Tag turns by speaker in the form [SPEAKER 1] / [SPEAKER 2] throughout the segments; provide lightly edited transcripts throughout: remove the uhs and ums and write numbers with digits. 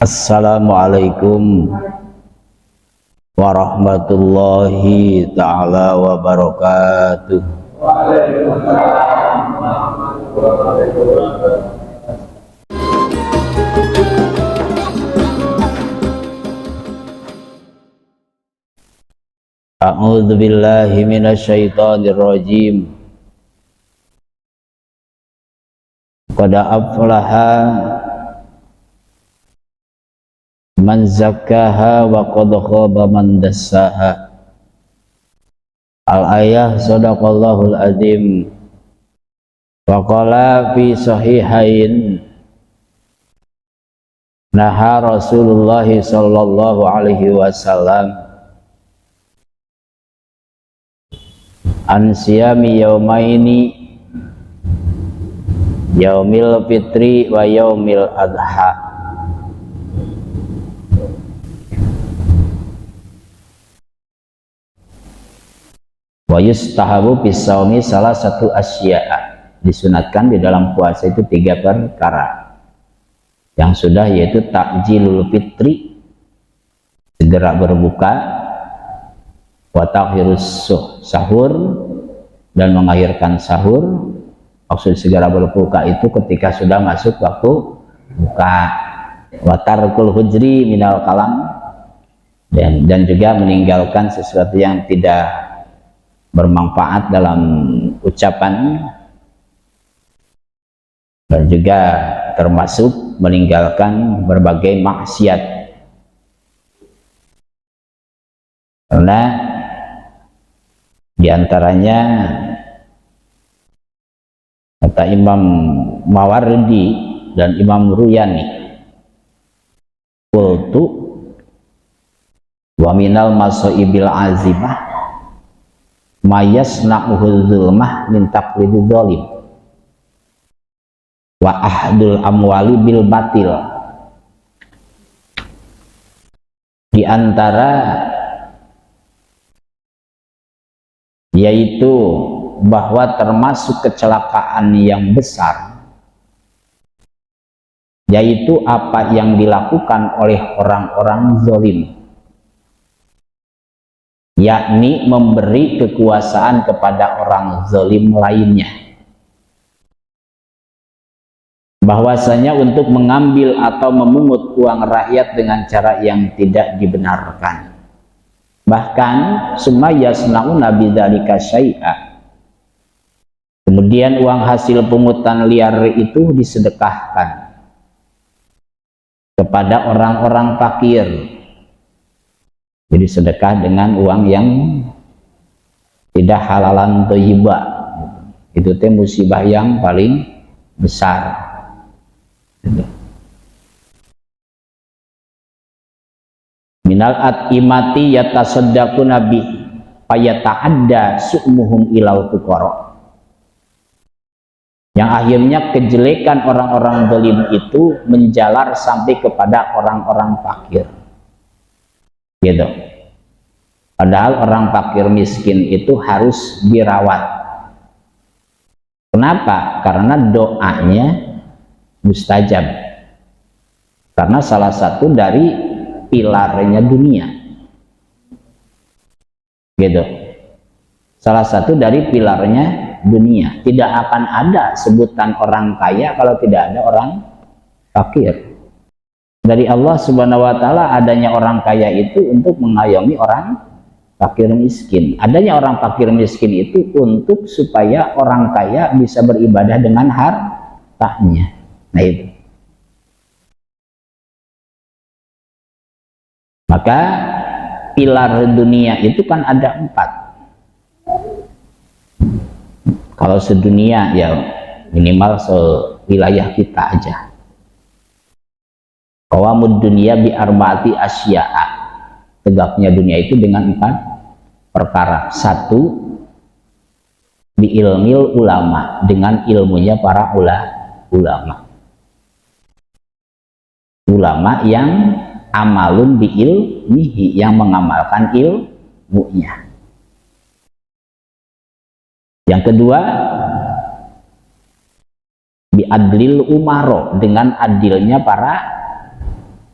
[SPEAKER 1] Assalamualaikum warahmatullahi ta'ala wabarakatuh. A'udzu billahi minasyaitonir rajim. Qad aflaha man zakkaha wa qad khaba man dassaha. Al-ayah sadaqallahul azim. Wa qala fi sahihain naha Rasulullah sallallahu alaihi wasallam an siyami yaumaini yaumil fitri wa yaumil adha. Wa yustahabu bisawmi salah satu asya'a, disunatkan di dalam puasa itu 3 perkara yang sudah, yaitu takjilul fitri, segera berbuka, wa takhirus sahur, dan mengakhirkan sahur. Maksud segera berbuka itu ketika sudah masuk waktu buka, wa tarkul hujri minal kalam, dan juga meninggalkan sesuatu yang tidak bermanfaat dalam ucapan, dan juga termasuk meninggalkan berbagai maksiat. Karena diantaranya kata Imam Mawardi dan Imam Ruyani, qultu wa minal masaibil azimah mayasna'uhul zulmah min taqlidul zalim wa ahdul amwali bil batil. Di antara yaitu bahwa termasuk kecelakaan yang besar, yaitu apa yang dilakukan oleh orang-orang zalim, yakni memberi kekuasaan kepada orang zalim lainnya, bahwasanya untuk mengambil atau memungut uang rakyat dengan cara yang tidak dibenarkan. Bahkan summa yasnauna bidzalika syai'a, kemudian uang hasil pungutan liar itu disedekahkan kepada orang-orang fakir. Jadi sedekah dengan uang yang tidak halalan thayyibah, itu teh musibah yang paling besar. Minal at-imati yatasaddaqu nabi fayata'adda su'muhum ilal fuqara, yang akhirnya kejelekan orang-orang zalim itu menjalar sampai kepada orang-orang fakir, gitu. Padahal orang fakir miskin itu harus dirawat. Kenapa? Karena doanya mustajab, karena salah satu dari pilarnya dunia, gitu. Salah satu dari pilarnya dunia. Tidak akan ada sebutan orang kaya kalau tidak ada orang fakir. Dari Allah Subhanahu wa ta'ala adanya orang kaya itu untuk mengayomi orang fakir miskin. Adanya orang fakir miskin itu untuk supaya orang kaya bisa beribadah dengan hartanya. Nah itu. Maka pilar dunia itu kan ada 4. Kalau sedunia ya minimal sewilayah kita aja. Qawamud dunia bi arba'ati asya'a, tegaknya dunia itu dengan 4 perkara. 1, bi ilmil ulama, dengan ilmunya para ulama. Ulama yang amalun bi ilmihi, yang mengamalkan ilmunya. Yang kedua, bi adlil umaro, dengan adilnya para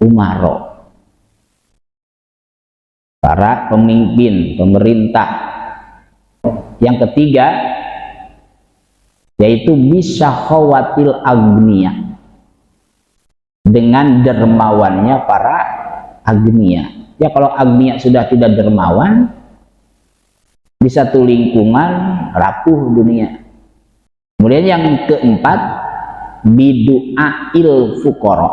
[SPEAKER 1] umaro, para pemimpin, pemerintah. Yang ketiga yaitu bisa khawatil agniya, dengan dermawannya para agniya. Ya kalau agniya sudah tidak dermawan, di satu lingkungan rapuh dunia. Kemudian yang keempat, bidu'ail fuqara,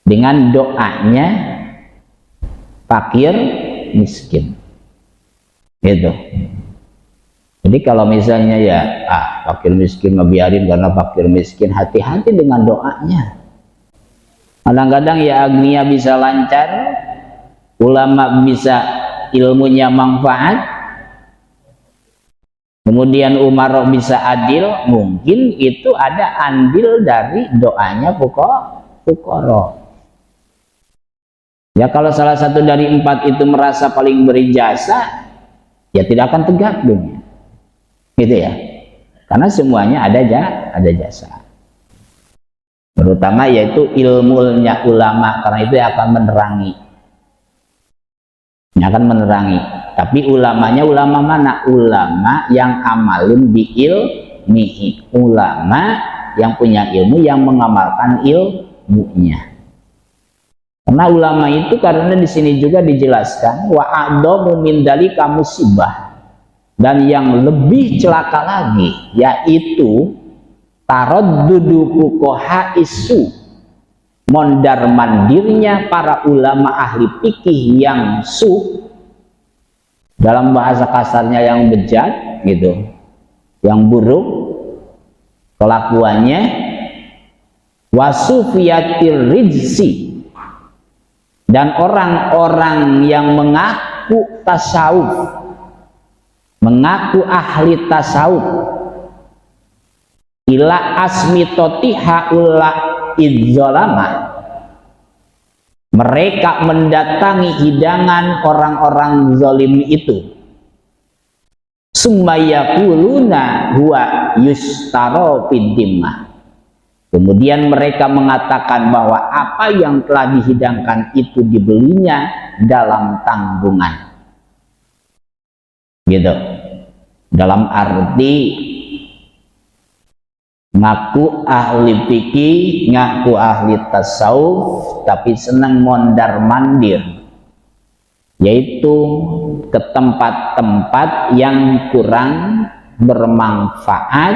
[SPEAKER 1] dengan doanya fakir miskin. Gitu. Jadi kalau misalnya ya fakir miskin ngebiarin karena fakir miskin, hati-hati dengan doanya. Kadang-kadang ya agniya bisa lancar, ulama bisa ilmunya manfaat, kemudian umaro bisa adil, mungkin itu ada andil dari doanya fuqara. Ya kalau salah satu dari empat itu merasa paling berjasa, ya tidak akan tegak dunia. Gitu ya. Karena semuanya ada jasa. Terutama yaitu ilmunya ulama, karena itu akan menerangi. Akan menerangi. Tapi ulamanya ulama mana? Ulama yang amalun biilmihi, ulama yang punya ilmu, yang mengamalkan ilmunya. Karena ulama itu, karena di sini juga dijelaskan wa a'dhamu min dzalika musibah, dan yang lebih celaka lagi yaitu taraddudu fuqaha isu, mondar mandirnya para ulama ahli fikih yang dalam bahasa kasarnya yang bejat gitu, yang buruk kelakuannya, wasufiyatir rijsi, dan orang-orang yang mengaku tasawuf, mengaku ahli tasawuf, ila asmitoti haula idzolama, mereka mendatangi hidangan orang-orang zalim itu, summayakuluna huwa yustaro fiddimah, kemudian mereka mengatakan bahwa apa yang telah dihidangkan itu dibelinya dalam tanggungan. Gitu. Dalam arti ngaku ahli fikih, ngaku ahli tasawuf, tapi senang mondar mandir, yaitu ke tempat-tempat yang kurang bermanfaat,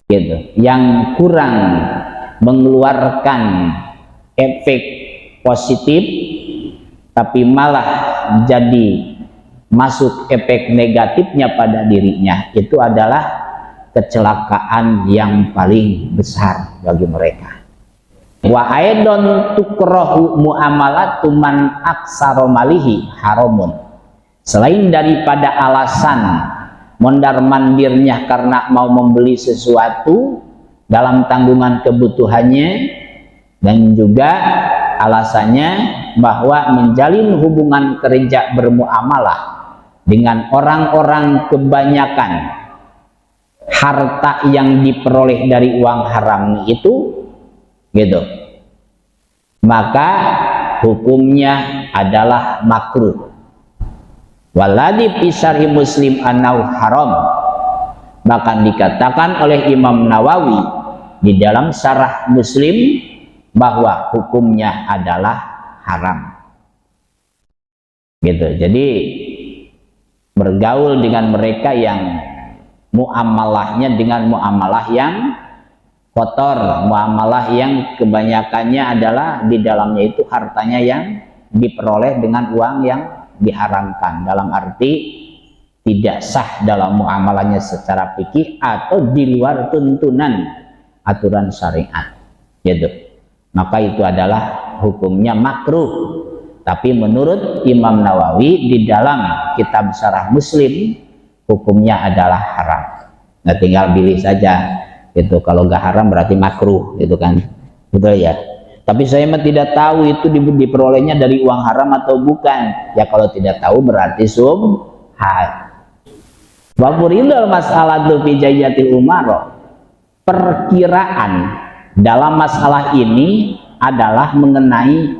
[SPEAKER 1] gitu, yang kurang mengeluarkan efek positif, tapi malah jadi masuk efek negatifnya pada dirinya. Itu adalah kecelakaan yang paling besar bagi mereka. Wa aidon tukrahu muamalatu man aksara malihi haramun, selain daripada alasan mondar mandirnya karena mau membeli sesuatu dalam tanggungan kebutuhannya, dan juga alasannya bahwa menjalin hubungan kerja bermuamalah dengan orang-orang kebanyakan harta yang diperoleh dari uang haram itu, gitu, maka hukumnya adalah makruh. Waladi pisari muslim anau haram, bahkan dikatakan oleh Imam Nawawi di dalam syarah Muslim bahwa hukumnya adalah haram. Gitu. Jadi bergaul dengan mereka yang muamalahnya dengan muamalah yang kotor, muamalah yang kebanyakannya adalah di dalamnya itu hartanya yang diperoleh dengan uang yang diharamkan, dalam arti tidak sah dalam muamalahnya secara fikih atau di luar tuntunan aturan syariat, gitu. Maka itu adalah hukumnya makruh. Tapi menurut Imam Nawawi di dalam kitab Syarah Muslim, hukumnya adalah haram. Nah, tinggal pilih saja. Itu kalau nggak haram berarti makruh, gitu kan? Betul ya. Tapi saya mah tidak tahu itu diperolehnya dari uang haram atau bukan. Ya kalau tidak tahu berarti subhat. Wa furidul mas'alatu fi jayyatil umaro. Perkiraan dalam masalah ini adalah mengenai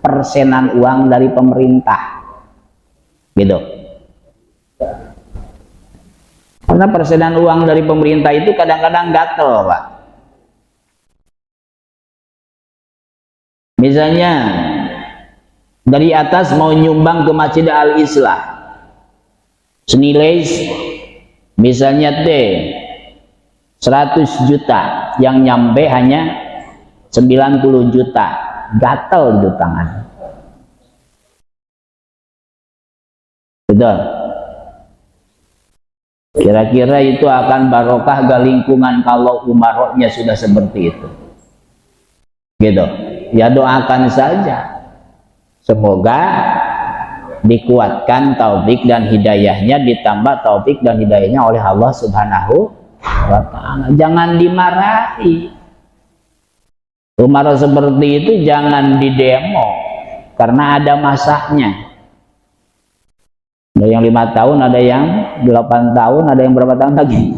[SPEAKER 1] persenan uang dari pemerintah, gitu. Karena persenan uang dari pemerintah itu kadang-kadang gatel, Pak. Misalnya dari atas mau nyumbang ke Masjid Al-Islah senilai misalnya 100 juta, yang nyampe hanya 90 juta, gatel di tangan. Betul. Kira-kira itu akan barokah gak lingkungan kalau umaroknya sudah seperti itu, gitu. Ya doakan saja, semoga dikuatkan taufik dan hidayahnya, ditambah taufik dan hidayahnya oleh Allah Subhanahu wa ta'ala. Jangan dimarahi. Umar seperti itu jangan didemo, karena ada masanya. Ada yang 5 tahun, ada yang 8 tahun, ada yang berapa tahun lagi.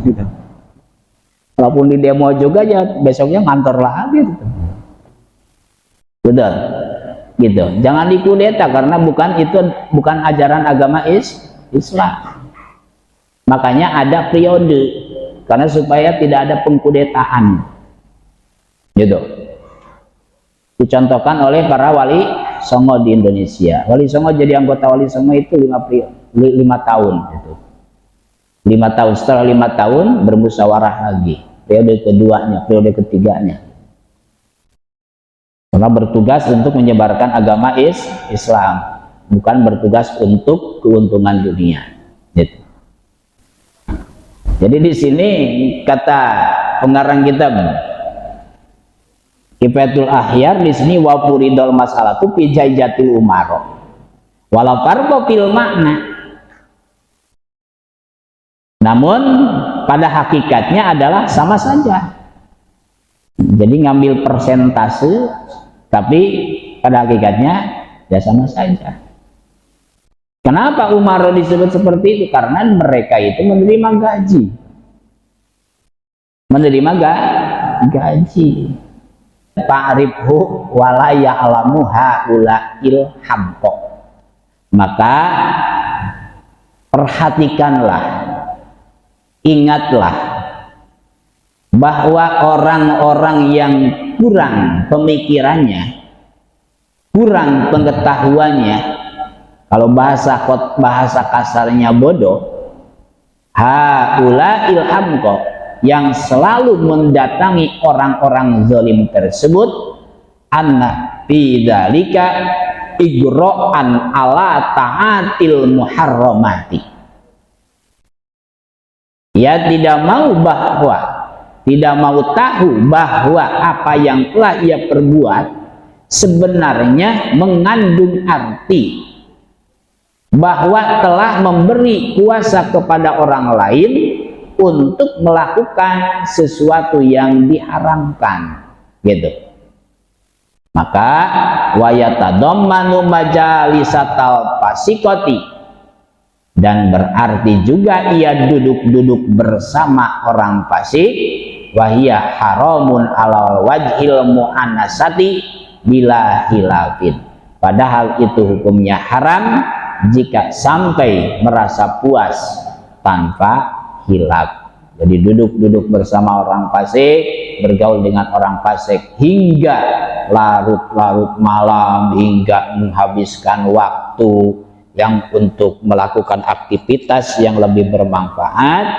[SPEAKER 1] Walaupun di demo juga ya besoknya ngantor lagi. Betul, gitu. Jangan dikudeta, karena bukan ajaran agama Islam. Makanya ada periode, karena supaya tidak ada pengkudetaan, gitu. Dicontohkan oleh para wali songo di Indonesia. Wali songo jadi anggota wali songo itu 5 tahun, gitu. 5 tahun, setelah 5 tahun bermusyawarah lagi, periode keduanya, periode ketiganya. Karena bertugas untuk menyebarkan agama Islam, bukan bertugas untuk keuntungan dunia, gitu. Jadi di sini kata pengarang kitab Kifayatul Ahyar di sini wa furidul masalatu fi jaijatil umaro walau farqa fil makna, namun pada hakikatnya adalah sama saja. Jadi ngambil persentase, tapi pada hakikatnya ya sama saja. Kenapa umaro disebut seperti itu? Karena mereka itu menerima gaji, gaji. Ta'rifhu wala ya'lamu haula'il hamqa. Maka perhatikanlah, ingatlah bahwa orang-orang yang kurang pemikirannya, kurang pengetahuannya, kalau bahasa kasarnya bodoh, haula'il hamqa, yang selalu mendatangi orang-orang zalim tersebut, anna fi dzalika igra'an ala ta'atil muharramati. Ia tidak mau tahu bahwa apa yang telah ia perbuat sebenarnya mengandung arti bahwa telah memberi kuasa kepada orang lain untuk melakukan sesuatu yang diharamkan, gitu. Maka wayatadammanu majalisatal fasikoti, dan berarti juga ia duduk-duduk bersama orang fasik, wahia haramun alal wajhil mu'anasati bila hilafin, padahal itu hukumnya haram jika sampai merasa puas tanpa hilaf. Jadi duduk-duduk bersama orang fasik, bergaul dengan orang fasik hingga larut-larut malam, hingga menghabiskan waktu yang untuk melakukan aktivitas yang lebih bermanfaat,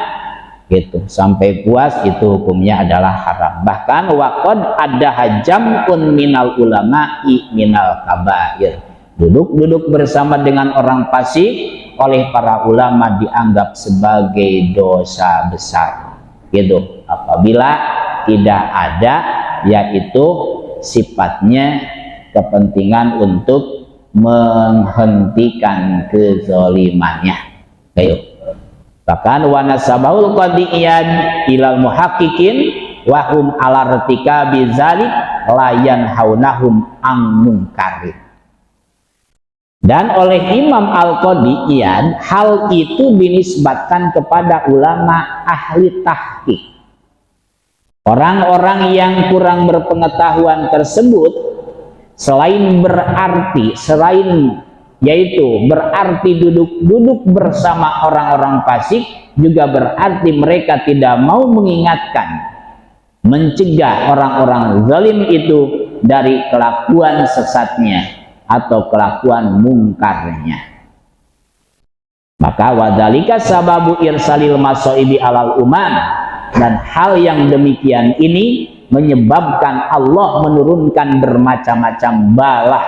[SPEAKER 1] gitu, sampai puas, itu hukumnya adalah haram. Bahkan waqad ada hajamun minal ulama'i minal kabair, duduk-duduk bersama dengan orang fasik oleh para ulama dianggap sebagai dosa besar, gitu, apabila tidak ada yaitu sifatnya kepentingan untuk menghentikan kezalimannya. Ayo. Bahkan wa nasabaul qadiyan ilal muhaqqiqin wa hum ala irtikabi zalik la yanhaunahum an munkarin. Dan oleh Imam Al-Qadi Iyad, hal itu dinisbatkan kepada ulama ahli tahqiq. Orang-orang yang kurang berpengetahuan tersebut selain yaitu berarti duduk bersama orang-orang fasik, juga berarti mereka tidak mau mengingatkan, mencegah orang-orang zalim itu dari kelakuan sesatnya atau kelakuan mungkarnya. Maka wadzalika sababu irsalil masaibi alal umam, dan hal yang demikian ini menyebabkan Allah menurunkan bermacam-macam bala,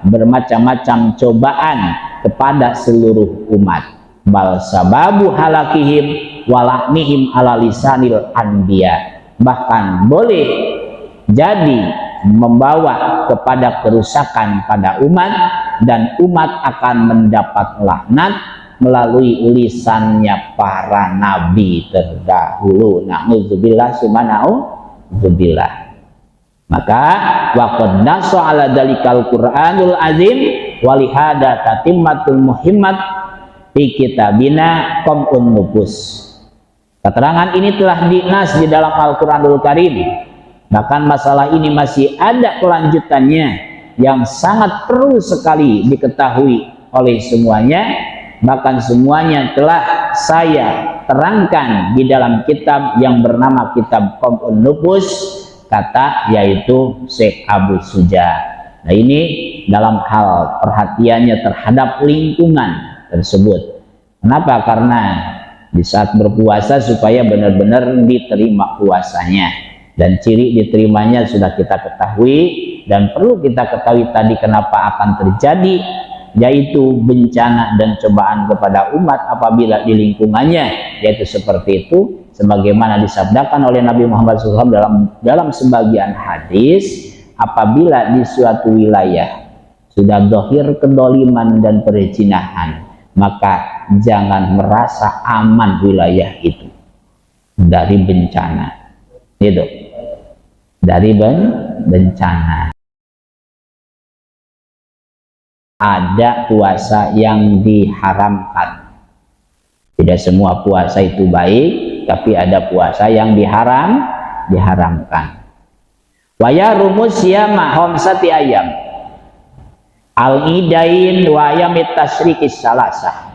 [SPEAKER 1] bermacam-macam cobaan kepada seluruh umat. Bal sababu halakihim walaknihim ala lisanil anbiya, bahkan boleh jadi membawa kepada kerusakan pada umat, dan umat akan mendapat laknat melalui lisannya para nabi terdahulu. Na'udzubillah subhanahuzubillah. Maka waqad nassa ala dalikal Qur'anul azim walihada tatimmatul muhimmat fi kitabina qam'un nufus. Keterangan ini telah dinas di dalam Al-Qur'anul Karim. Bahkan masalah ini masih ada kelanjutannya yang sangat perlu sekali diketahui oleh semuanya. Bahkan semuanya telah saya terangkan di dalam kitab yang bernama Kitab Qam'un Nufus, kata yaitu Syekh Abu Suja. Nah, ini dalam hal perhatiannya terhadap lingkungan tersebut. Kenapa? Karena di saat berpuasa supaya benar-benar diterima puasanya, dan ciri diterimanya sudah kita ketahui, dan perlu kita ketahui tadi kenapa akan terjadi, yaitu bencana dan cobaan kepada umat apabila di lingkungannya, yaitu seperti itu sebagaimana disabdakan oleh Nabi Muhammad SAW dalam sebagian hadis, apabila di suatu wilayah sudah dohir kedoliman dan perzinahan, maka jangan merasa aman wilayah itu dari bencana, itu dari bencana. Ada puasa yang diharamkan. Tidak semua puasa itu baik, tapi ada puasa yang diharamkan. Wa yarumus siyama khamsati ayyam al-idain wa ayyamit tasyriqis salasah.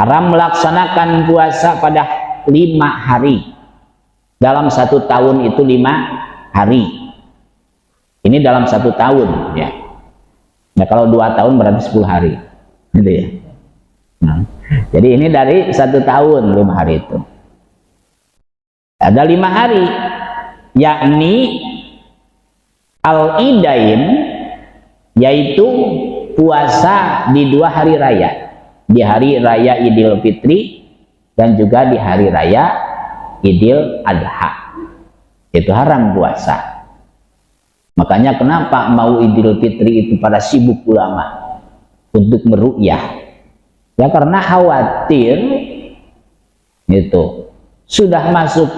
[SPEAKER 1] Haram melaksanakan puasa pada 5 hari. Dalam 1 tahun itu 5 hari. Ini dalam 1 tahun, ya. Nah, kalau 2 tahun berarti 10 hari, gitu ya. Nah, jadi ini dari 1 tahun 5 hari itu. Ada 5 hari, yakni al-idain, yaitu puasa di 2 hari raya, di hari raya Idul Fitri dan juga di hari raya Idul Adha. Itu haram puasa. Makanya kenapa mau Idul Fitri itu pada sibuk ulama untuk meru'yah, ya karena khawatir itu sudah masuk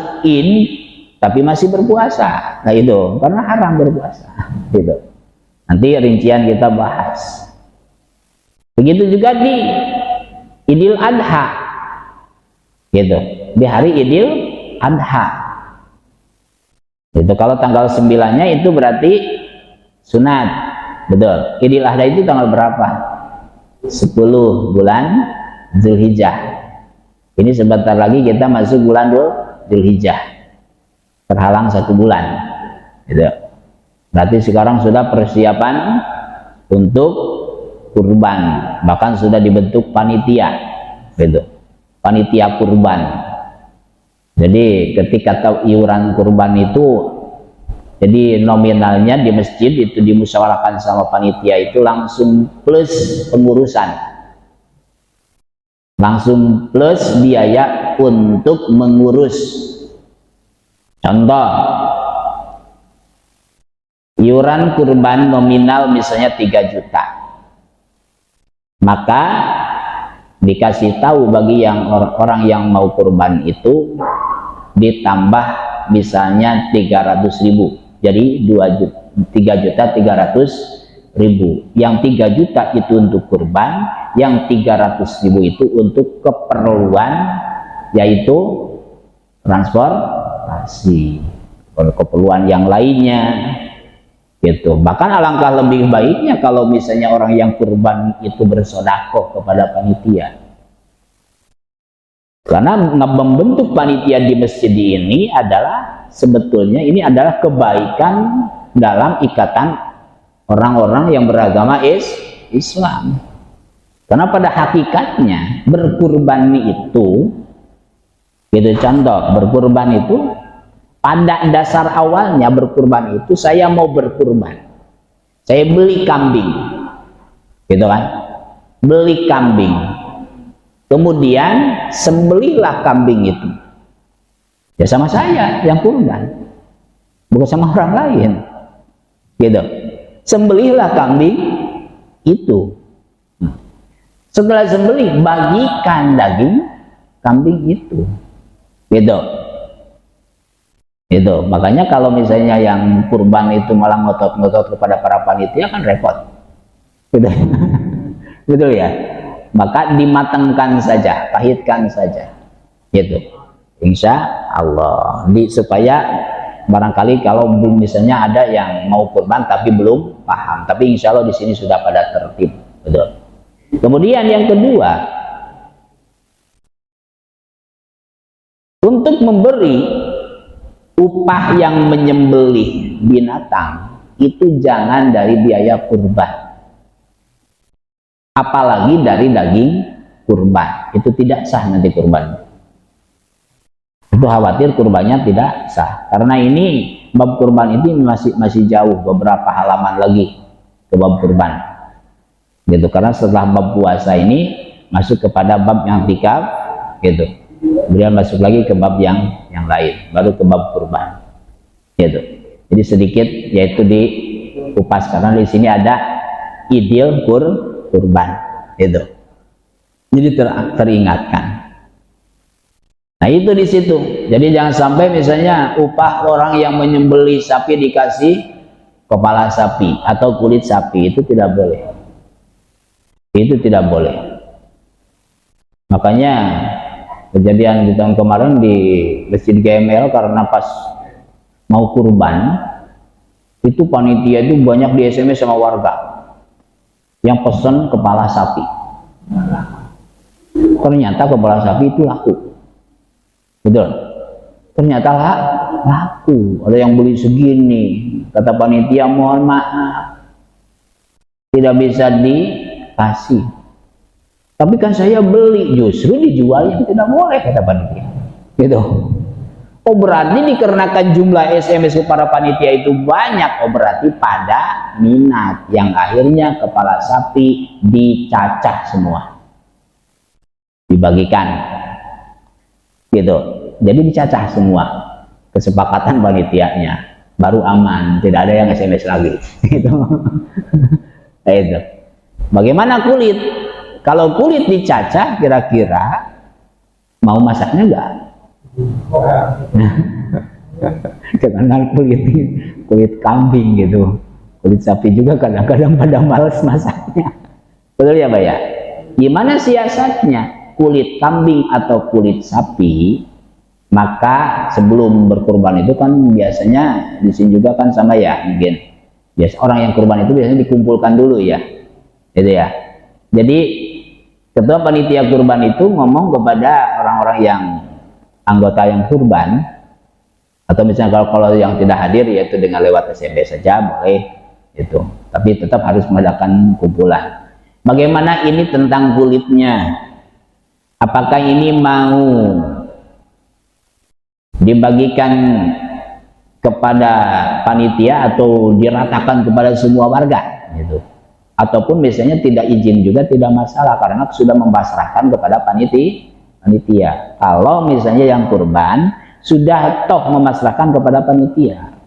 [SPEAKER 1] tapi masih berpuasa. Nah itu karena haram berpuasa gitu. Nanti rincian kita bahas. Begitu juga di Idul Adha gitu, di hari Idul Adha. Itu kalau tanggal 9-nya itu berarti sunat, betul. Idul Adha itu tanggal berapa? 10 bulan Zulhijjah. Ini sebentar lagi kita masuk bulan Zulhijjah. Terhalang 1 bulan. Gitu. Berarti sekarang sudah persiapan untuk kurban, bahkan sudah dibentuk panitia, gitu. Panitia kurban. Jadi ketika tahu iuran kurban itu, jadi nominalnya di masjid itu dimusyawarahkan sama panitia itu langsung plus pengurusan, langsung plus biaya untuk mengurus. Contoh, iuran kurban nominal misalnya 3 juta, maka dikasih tahu bagi orang yang mau kurban itu ditambah misalnya 300.000, jadi 3.300.000. Yang 3 juta itu untuk kurban, yang 300.000 itu untuk keperluan, yaitu transportasi, keperluan yang lainnya gitu. Bahkan alangkah lebih baiknya kalau misalnya orang yang kurban itu bersedekah kepada panitia, karena membentuk panitia di masjid ini adalah sebetulnya ini adalah kebaikan dalam ikatan orang-orang yang beragama Islam. Karena pada hakikatnya berkurban itu, gitu, contoh berkurban itu pada dasar awalnya berkurban itu saya mau berkurban, saya beli kambing, gitu kan, beli kambing, kemudian sembelihlah kambing itu, ya sama saya yang kurban, bukan sama orang lain, gitu. Sembelihlah kambing itu. Setelah sembelih, bagikan daging kambing itu, gitu. Itu makanya kalau misalnya yang kurban itu malah ngotot-ngotot kepada para panitia kan repot, gitu. Betul ya. Maka dimatangkan saja, pahitkan saja, gitu. Insya Allah, supaya barangkali kalau misalnya ada yang mau kurban tapi belum paham, tapi insya Allah di sini sudah pada tertib, betul. Kemudian yang kedua, untuk memberi upah yang menyembelih binatang itu jangan dari biaya kurban, apalagi dari daging kurban, itu tidak sah nanti kurban. Itu khawatir kurbannya tidak sah, karena ini bab kurban ini masih jauh beberapa halaman lagi ke bab kurban. Gitu, karena setelah bab puasa ini masuk kepada bab yang tikaf, gitu. Kemudian masuk lagi ke bab yang lain, baru ke bab kurban, gitu. Jadi sedikit yaitu dikupas karena di sini ada ideal kurban, gitu. Jadi teringatkan. Nah itu di situ. Jadi jangan sampai misalnya upah orang yang menyembelih sapi dikasih kepala sapi atau kulit sapi, itu tidak boleh. Itu tidak boleh. Makanya kejadian di tahun kemarin di Masjid GML, karena pas mau kurban itu panitia itu banyak di SMS sama warga yang pesen kepala sapi. Ternyata kepala sapi itu laku, betul. Ternyata laku, ada yang beli segini. Kata panitia, mohon maaf tidak bisa dikasih, tapi kan saya beli, justru dijualnya tidak boleh, kata panitia, gitu. Oh berarti dikarenakan jumlah SMS para panitia itu banyak, oh berarti pada minat, yang akhirnya kepala sapi dicacah semua, dibagikan, gitu. Jadi dicacah semua, kesepakatan panitianya, baru aman, tidak ada yang SMS lagi, gitu. Nah, itu. Bagaimana kulit? Kalau kulit dicacah, kira-kira mau masaknya enggak? Kenal kulit kambing gitu, kulit sapi juga kadang-kadang pada males masaknya, betul ya Mbak ya? Gimana siasatnya? Kulit kambing atau kulit sapi, maka sebelum berkurban itu kan biasanya di sini juga kan sama ya, mungkin biasa orang yang kurban itu biasanya dikumpulkan dulu ya, gitu ya. Jadi ketua panitia kurban itu ngomong kepada orang-orang yang anggota yang kurban, atau misalnya kalau yang tidak hadir yaitu dengan lewat SMS saja boleh itu, tapi tetap harus mengadakan kumpulan. Bagaimana ini tentang kulitnya? Apakah ini mau dibagikan kepada panitia atau diratakan kepada semua warga gitu? Ataupun misalnya tidak izin juga tidak masalah, karena sudah membasrahkan kepada panitia. Kalau misalnya yang kurban sudah toh memasrahkan kepada panitia,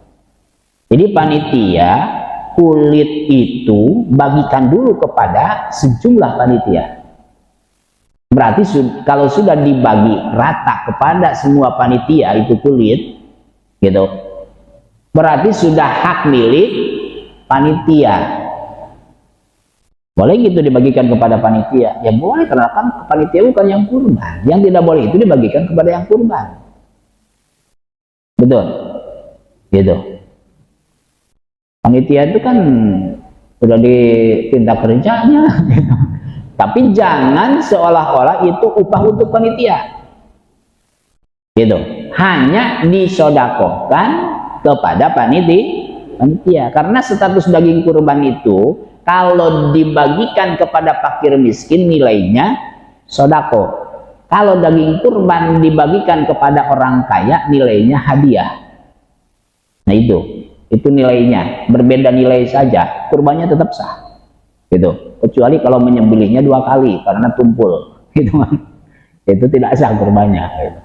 [SPEAKER 1] jadi panitia kulit itu bagikan dulu kepada sejumlah panitia. Berarti kalau sudah dibagi rata kepada semua panitia itu kulit, gitu, berarti sudah hak milik panitia. Boleh gitu dibagikan kepada panitia? Ya boleh, karena kan panitia bukan yang kurban. Yang tidak boleh itu dibagikan kepada yang kurban. Betul? Gitu. Panitia itu kan udah ditindak kerjanya gitu. Tapi jangan seolah-olah itu upah untuk panitia gitu, hanya disodakokan kepada panitia. Karena status daging kurban itu kalau dibagikan kepada fakir miskin nilainya sodako, kalau daging kurban dibagikan kepada orang kaya nilainya hadiah. Nah itu nilainya, berbeda nilai saja, kurbannya tetap sah gitu, kecuali kalau menyembelihnya 2 kali karena tumpul gitu kan, itu tidak sah kurbannya gitu.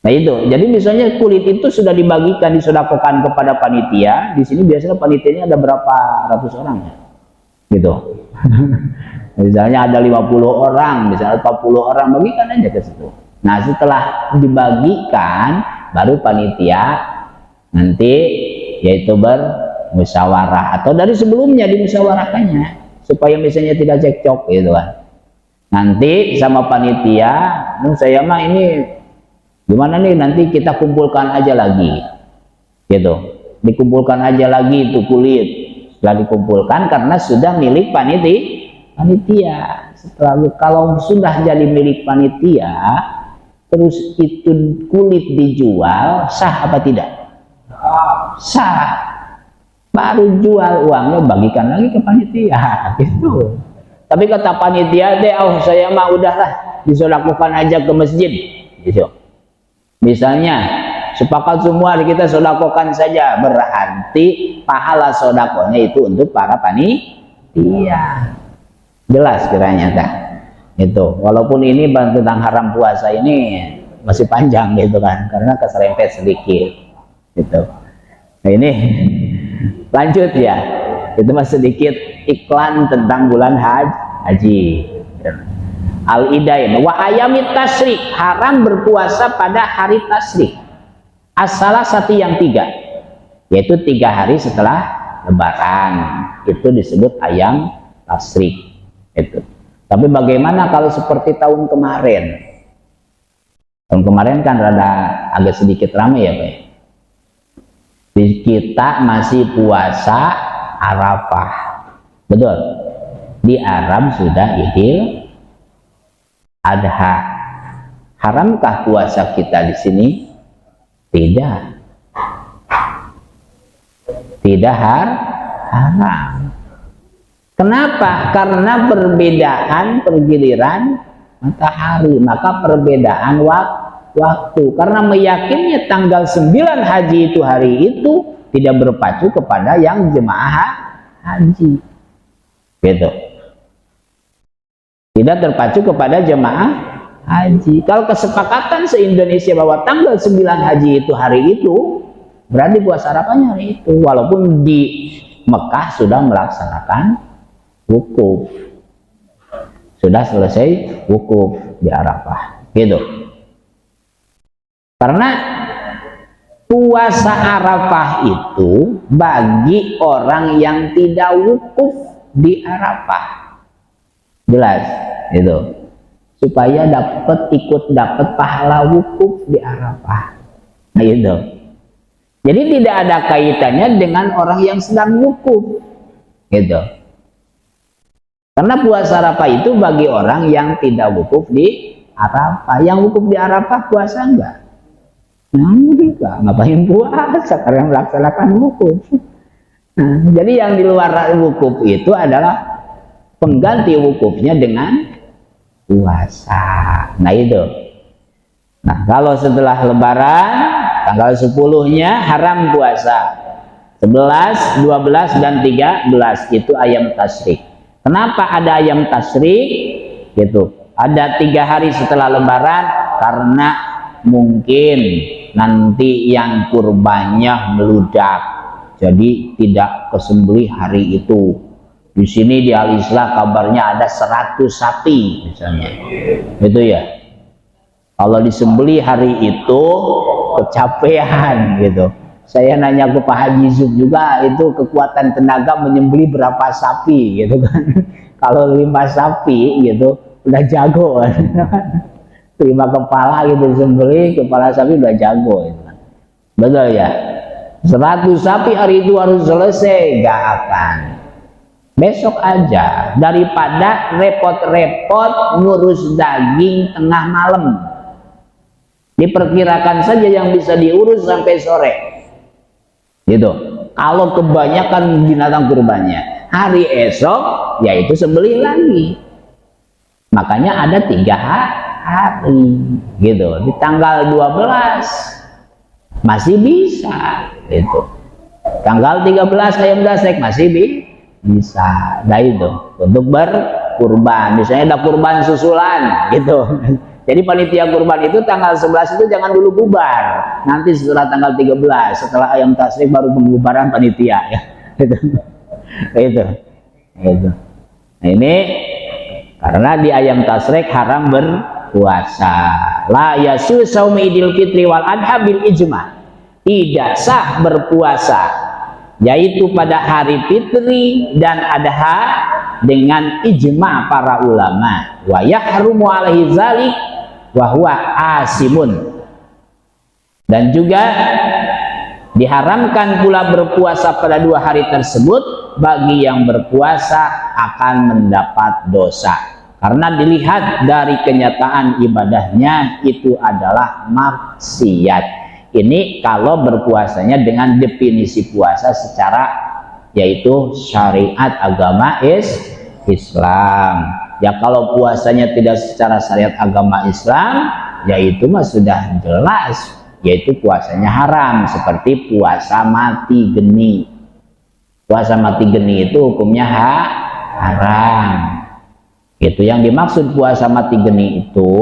[SPEAKER 1] Nah itu, jadi misalnya kulit itu sudah dibagikan, disodakokan kepada panitia. Di sini biasanya panitianya ada berapa ratus orang ya gitu. Misalnya ada 50 orang, misalnya 40 orang, bagikan aja ke situ. Nah setelah dibagikan baru panitia nanti yaitu bermusyawarah, atau dari sebelumnya dimusyawarahkannya supaya misalnya tidak cekcok gitu kan. Nanti sama panitia, saya mah ini gimana nih, nanti kita kumpulkan aja lagi gitu, dikumpulkan aja lagi itu kulit. Setelah dikumpulkan karena sudah milik panitia. Setelah kalau sudah jadi milik panitia terus itu kulit dijual, sah apa tidak? Sah. Baru jual, uangnya bagikan lagi ke panitia gitu. Tapi kata panitia deh, oh saya mah udahlah disodakokan aja ke masjid gitu. Misalnya sepakat semua kita sodakokan saja, berarti pahala sodakonya itu untuk para panitia. Jelas kiranya tak? Itu walaupun ini tentang haram puasa ini masih panjang gitu kan, karena keserempet sedikit gitu. Nah ini lanjut ya, itu masih sedikit iklan tentang bulan haji. Al-idain wa ayamit tasrik, haram berpuasa pada hari tasrik. Asalah satu yang 3, yaitu 3 hari setelah lebaran, itu disebut ayam tasrik itu. Tapi bagaimana kalau seperti tahun kemarin? Tahun kemarin kan rada agak sedikit ramai ya Pak. Kita masih puasa Arafah, betul? Di Arab sudah Idul Adha. Haramkah puasa kita di sini? Tidak. Tidak haram. Kenapa? Karena perbedaan pergiliran matahari, maka perbedaan waktu. Karena meyakinnya tanggal 9 haji itu hari itu tidak berpacu kepada yang jemaah haji. Gitu. Tidak terpacu kepada jemaah haji. Kalau kesepakatan se-Indonesia bahwa tanggal 9 haji itu hari itu, berarti puasa Arafahnya hari itu. Walaupun di Mekah sudah melaksanakan wukuf, sudah selesai wukuf di Arafah, gitu. Karena puasa Arafah itu bagi orang yang tidak wukuf di Arafah. Jelas itu, supaya ikut dapat pahala wukuf di Arafah. Nah itu. Jadi tidak ada kaitannya dengan orang yang sedang wukuf, gitu. Karena puasa Arafah itu bagi orang yang tidak wukuf di Arafah. Yang wukuf di Arafah puasa enggak? Nah, enggak. Ngapain puasa sekarang melaksanakan wukuf? Nah, jadi yang di luar wukuf itu adalah pengganti wukufnya dengan puasa. Nah itu. Nah kalau setelah lebaran tanggal 10-nya haram puasa. 11, 12 dan 13 itu ayam tasyrik. Kenapa ada ayam tasyrik? Gitu. Ada 3 hari setelah lebaran karena mungkin nanti yang kurbannya meludak. Jadi tidak kesembelih hari itu. Di sini di Al-Islah kabarnya ada 100 sapi misalnya, itu ya. Kalau disembeli hari itu kecapean gitu. Saya nanya ke Pak Haji Zub juga, itu kekuatan tenaga menyembeli berapa sapi gitu kan. Kalau 5 sapi gitu udah jago kan. 5 kepala gitu disembeli, kepala sapi udah jago gitu kan. Betul ya. 100 sapi hari itu harus selesai, gak akan. Besok aja, daripada repot-repot ngurus daging tengah malam. Diperkirakan saja yang bisa diurus sampai sore. Gitu. Kalau kebanyakan binatang kurbannya, hari esok yaitu sembelih lagi. Makanya ada 3 hari gitu. Di tanggal 12 masih bisa gitu. Tanggal 13 ayam dasek masih bisa. Nah itu untuk berkurban. Misalnya ada kurban susulan gitu. Jadi panitia kurban itu tanggal 11 itu jangan dulu bubar. Nanti setelah tanggal 13 setelah ayam tasrik baru pembubaran panitia ya. Itu. Nah, ini karena di ayam tasrik haram berpuasa. La yasu saumi idul fitri wal adha bil ijma. Tidak sah berpuasa yaitu pada hari fitri dan adha dengan ijma para ulama. Wa yahrumu alaihi zalik wa huwa asimun. Dan juga diharamkan pula berpuasa pada 2 hari tersebut bagi yang berpuasa akan mendapat dosa. Karena dilihat dari kenyataan ibadahnya itu adalah maksiat. Ini kalau berpuasanya dengan definisi puasa secara yaitu syariat agama Islam. Ya kalau puasanya tidak secara syariat agama Islam, yaitu mah sudah jelas, yaitu puasanya haram seperti puasa mati geni. Puasa mati geni itu hukumnya haram. Itu yang dimaksud puasa mati geni itu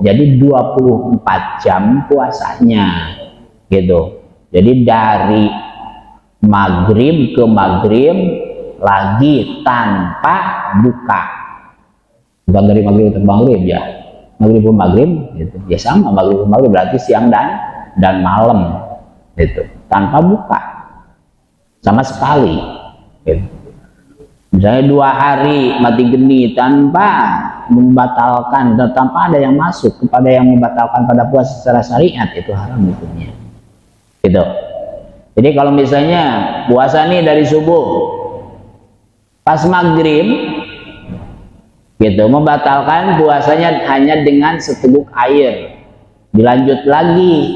[SPEAKER 1] jadi 24 jam puasanya gitu. Jadi dari maghrib ke maghrib lagi tanpa buka. Bukan dari maghrib ke maghrib ya. Maghrib ke maghrib gitu. Ya sama maghrib ke maghrib berarti siang dan malam gitu. Tanpa buka sama sekali gitu. Misalnya 2 hari mati geni tanpa membatalkan dan tanpa ada yang masuk kepada yang membatalkan pada puasa secara syariat, itu haram hukumnya gitu. Jadi kalau misalnya puasa nih dari subuh pas maghrib gitu, membatalkan puasanya hanya dengan seteguk air, dilanjut lagi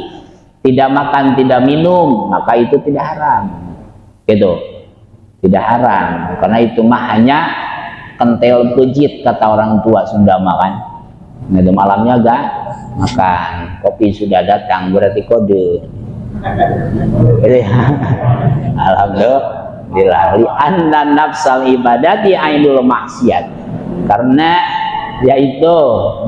[SPEAKER 1] tidak makan tidak minum, maka itu tidak haram gitu. Tidak haram, karena itu mah hanya kentel pejit kata orang tua Sunda makan. Nah, itu malamnya gak makan, kopi sudah datang berarti kode. Alhamdulillah. Li anna nafsal ibadati ainul maksiat. Karena yaitu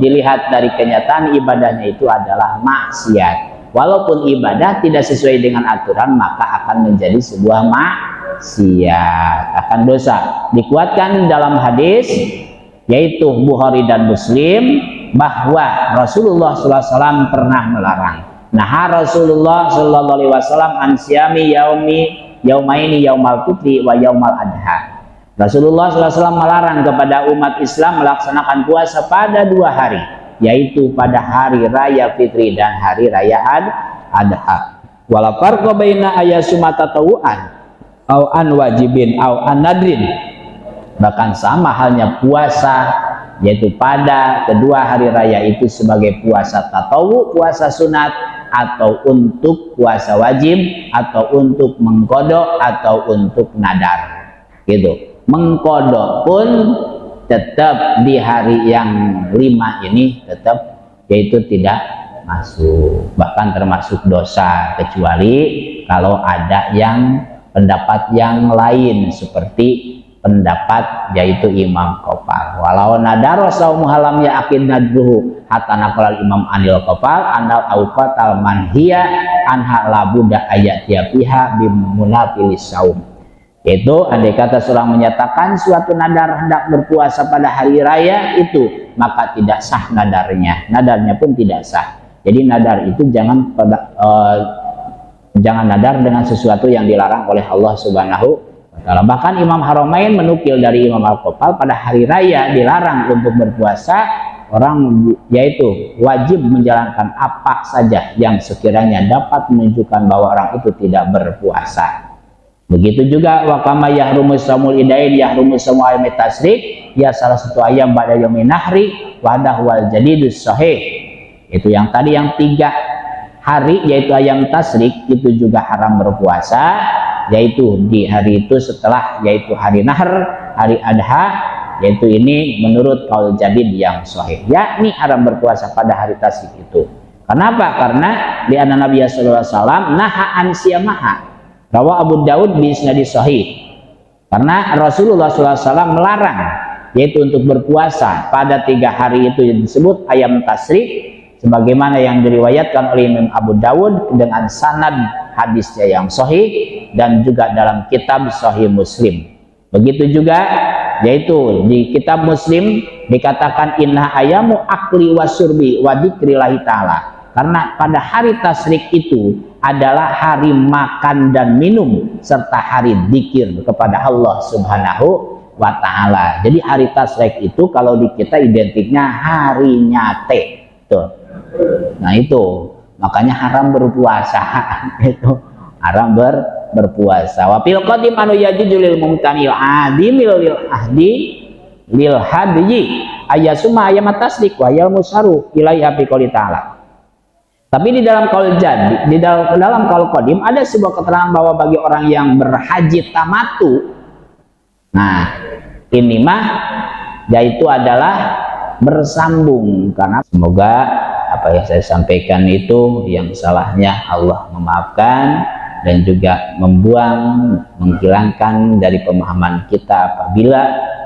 [SPEAKER 1] dilihat dari kenyataan ibadahnya itu adalah maksiat. Walaupun ibadah tidak sesuai dengan aturan, maka akan menjadi sebuah maksiat, akan dosa. Dikuatkan dalam hadis yaitu Bukhari dan Muslim bahwa Rasulullah SAW pernah melarang. Nah, Rasulullah SAW ansyami yaumaini yaumal fitri wa yaumal adha. Rasulullah SAW melarang kepada umat Islam melaksanakan puasa pada 2 hari, yaitu pada hari raya fitri dan hari raya adha. Wala farqa baina ayasuma tatawuan au an wajibin au an nadrin. Bahkan sama halnya puasa yaitu pada kedua hari raya itu sebagai puasa tatawu, puasa sunat, atau untuk puasa wajib, atau untuk mengkodok, atau untuk nadar gitu. Mengkodok pun tetap di hari yang 5 ini tetap yaitu tidak masuk, bahkan termasuk dosa, kecuali kalau ada yang pendapat yang lain seperti pendapat yaitu Imam Qopal. Walau nadaro saumu halam ya akid nadruhu hatta naqal Imam Anil Qopal anal auqatal manhiya anha labuda ayat tiapiha bimunafilis saum. Itu andai kata seorang menyatakan suatu nadar hendak berpuasa pada hari raya itu, maka tidak sah nadarnya pun tidak sah. Jadi nadar itu jangan nadar dengan sesuatu yang dilarang oleh Allah Subhanahu wa Ta'ala. Bahkan Imam Haramain menukil dari Imam Al-Qopal pada hari raya dilarang untuk berpuasa orang yaitu wajib menjalankan apa saja yang sekiranya dapat menunjukkan bahwa orang itu tidak berpuasa. Begitu juga wa kama yahrumu samul idain yahrumu samu ayam tasrik, ya salah satu ayam pada yaumil nahri wadah wal jadidus sahih. Itu yang tadi yang 3 hari yaitu ayam tasrik itu juga haram berpuasa, yaitu di hari itu setelah yaitu hari nahr, hari adha, yaitu ini menurut qaul jadid yang sahih, yakni haram berpuasa pada hari tasrik itu. Kenapa? Karena di anna Nabi sallallahu alaihi wasallam naha an siyamaha. Rawa Abu Daud bi isnad sahih. Karena Rasulullah sallallahu alaihi wasallam melarang yaitu untuk berpuasa pada 3 hari itu yang disebut ayam tasrik, sebagaimana yang diriwayatkan oleh Imam Abu Dawud dengan sanad hadisnya yang sahih dan juga dalam kitab Sahih Muslim. Begitu juga yaitu di kitab Muslim dikatakan inna ayamu akli wasurbi wa dzikrillahi ta'ala, karena pada hari tasrik itu adalah hari makan dan minum serta hari dzikir kepada Allah Subhanahu wa ta'ala. Jadi hari tasrik itu kalau di kita identiknya hari nyate tuh. Nah itu makanya haram berpuasa itu haram berpuasa. Wa fil qadim anu yajuju lil mumtanil adimil lil ahdi lil hadyi ayasuma ayam tasdik wa yal musaru ilaiha bi qouli ta'ala. Tapi di dalam qaul jadi di dalam qaul qadim ada sebuah keterangan bahwa bagi orang yang berhaji tamatu, nah ini mah yaitu adalah bersambung, karena semoga apa yang saya sampaikan itu yang salahnya Allah memaafkan dan juga membuang, menghilangkan dari pemahaman kita apabila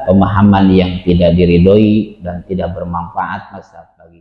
[SPEAKER 1] pemahaman yang tidak diridhoi dan tidak bermanfaat bagi